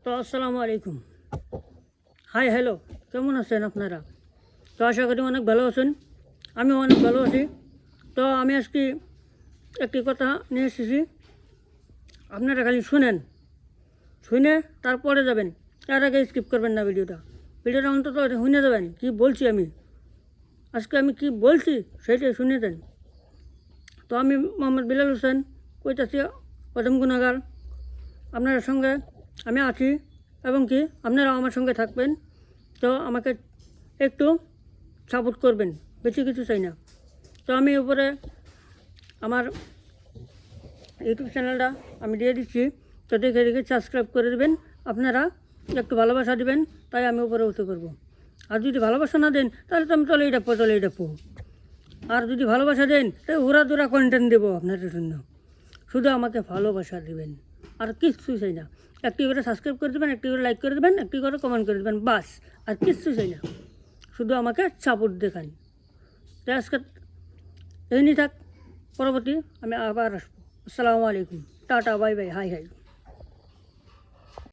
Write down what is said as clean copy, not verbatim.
তো আসসালামু আলাইকুম। হাই হ্যালো, কেমন আছেন আপনারা? তো আশা করি অনেক ভালো আছেন, আমিও অনেক ভালো আছি। তো আমি আজকে একটি কথা নিয়ে এসেছি, আপনারা খালি শুনে তারপরে যাবেন, তার আগে স্কিপ করবেন না। ভিডিওটা অন্তত শুনে যাবেন কি বলছি আমি, আজকে আমি কি বলছি সেইটাই শুনে দেন। তো আমি মোহাম্মদ বিলাল হোসেন কইতাছি, প্রথম গুণাগার। আপনার সঙ্গে আমি আছি এবং কি আপনারাও আমার সঙ্গে থাকবেন। তো আমাকে একটু সাপোর্ট করবেন, বেশি কিছু চাই না। তো আমি উপরে আমার ইউটিউব চ্যানেলটা আমি দিয়ে দিচ্ছি, তো দেখে দেখে সাবস্ক্রাইব করে দেবেন। আপনারা একটু ভালোবাসা দিবেন, তাই আমি উপরে উঠে করবো। আর যদি ভালোবাসা না দেন তাহলে তো আমি চলেই ডাকবো। আর যদি ভালোবাসা দেন তাহলে দূরা কন্টেন্ট দেবো আপনাদের জন্য। শুধু আমাকে ভালোবাসা দেবেন, আর কিচ্ছু চাই না। একটি করে সাবস্ক্রাইব করে দেবেন, একটি করে লাইক করে দেবেন, একটি করে কমেন্ট করে দেবেন, বাস। আর কিচ্ছু চাই না, শুধু আমাকে সাপোর্ট দেখান। তাই আজকে এই নিয়ে থাক, পরবর্তী আমি আবার আসবো। আসসালামু আলাইকুম, tata, bye bye, high high.